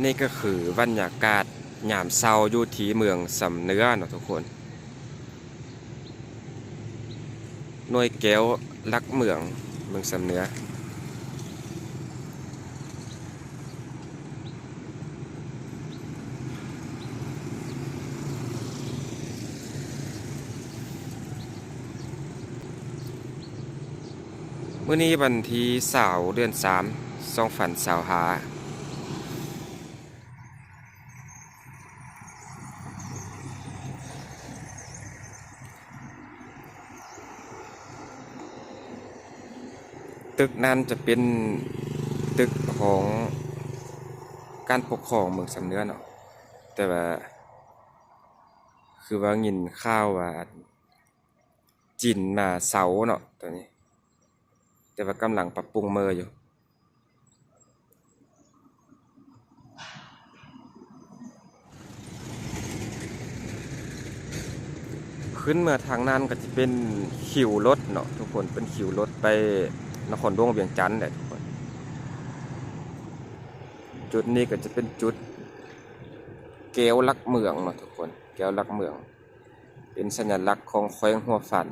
นี่ก็คือบรรยากาศยามเช้าอยู่ที่เมืองสำเนื้อเนาะทุกคนหน่วยแก้วลักเมืองสำเนื้อมื้อนี้วันที่20เดือน3 2025ตึกนั้นจะเป็นตึกของการปกครองเมืองสำเนื้อเนาะแต่ว่าคือว่ายินข่าวว่าจีนมาเสาเนาะตัวนี้แต่ว่ากำลังปรับปรุงเมืองอยู่ขึ้นเมื่อทางนั้นก็จะเป็นคิวรถเนาะทุกคนเป็นคิวรถไปนครหลวงเวียงจันทน์แหละทุกคนจุดนี้ก็จะเป็นจุดแก้วลักเมืองเนาะทุกคนแก้วลักเมืองเป็นสัญลักษณ์ของแขวงหัวฝัน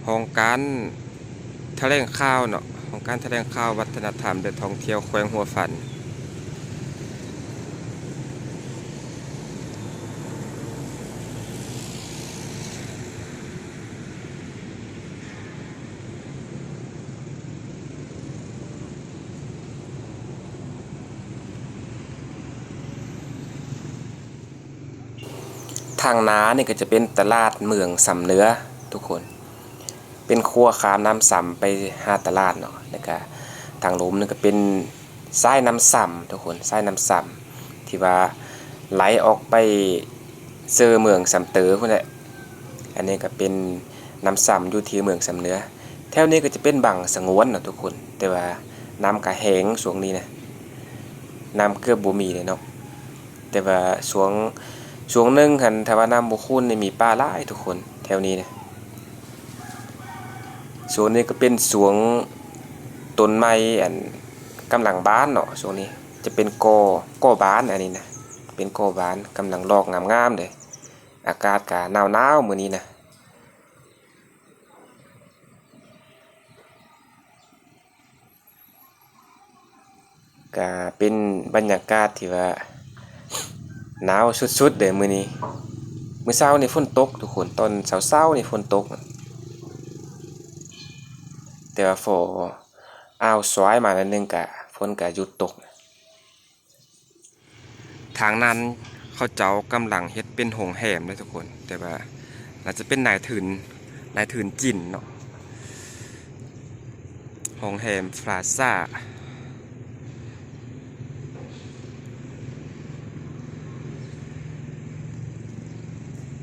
ของการแถลงข่าวเนาะของการแถลงข่าววัฒนธรรมและท่องเที่ยวแขวงหัวฝันทางน้านี่ก็จะเป็นตลาดเมืองสำเนื้อทุกคนเป็นครัวขามน้ำสำไปหาตลาดเนาะแล้วก็ทางลมนี่ก็เป็นสายน้ำสำทุกคนสายน้ำสำที่ว่าไหลออกไปเซอเมืองสำเตอพุ่นแหละอันนี้ก็เป็นน้ำสำอยู่ที่เมืองสำเนื้อแถวนี้ก็จะเป็นบังสงวนเนาะทุกคนแต่ว่าน้ำกระแหงช่วงนี้นะน้ำเกือบบ่มีเลยเนาะแต่ว่าช่วงนึงหันถ้าว่าน้ำบ่คุ้นนี่มีปลาหลายทุกคนแถวนี้นะส่วนนี้ก็เป็นสวงต้นไม้อันกำลังบานเนาะช่วงนี้จะเป็นกอบานอันนี้นะเป็นกอบานกำลังลอกงามๆเลยอากาศก็หนาวๆมื้อนี้นะก็เป็นบรรยากาศที่ว่าหนาวสุดๆเลยมื้อนี้มื้อเช้านี่ฝนตกทุกคนตอนเช้าๆนี่ฝนตกแต่ว่าฝนอ้าวสวยมาแล้วนึงก็ฝนก็หยุดตกทางนั้นเขาเจ้ากำลังเฮ็ดเป็นโรงแรมเลยทุกคนแต่ว่าอาจจะเป็นนายทุนจีนเนาะโรงแรมพลาซ่า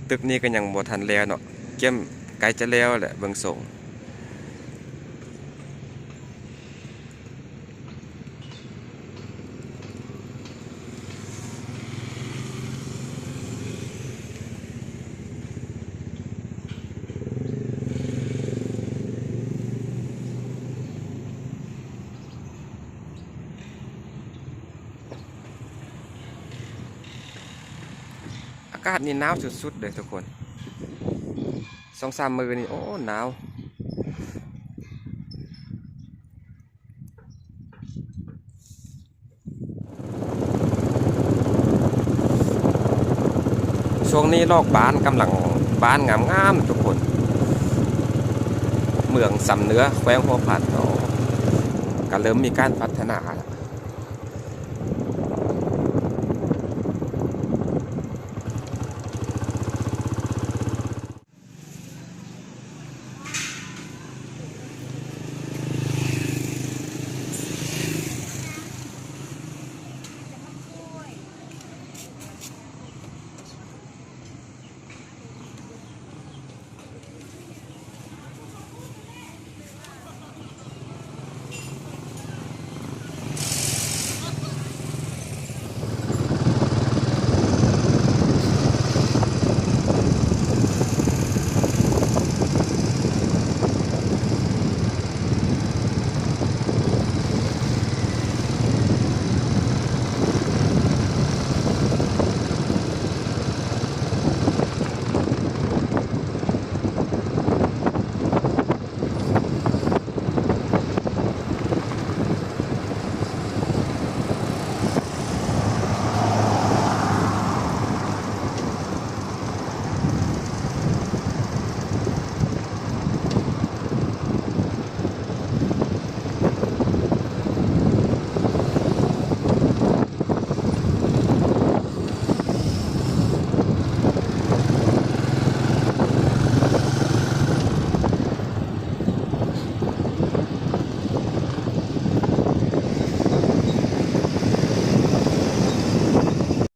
ตึกนี้ก็ยังบ่ทันแล้วเนาะเกี่ยมใกล้จะแล้วแหละเบิ่งส่งอากาศนี่หนาวสุดๆเลยทุกคน2-3 มื้อนี่โอ้หนาวช่วงนี้ลอกบ้านกำลังบ้านงามๆทุกคนเมืองสำเนื้อแขวงหัวผัดก็เริ่มมีการพัฒนา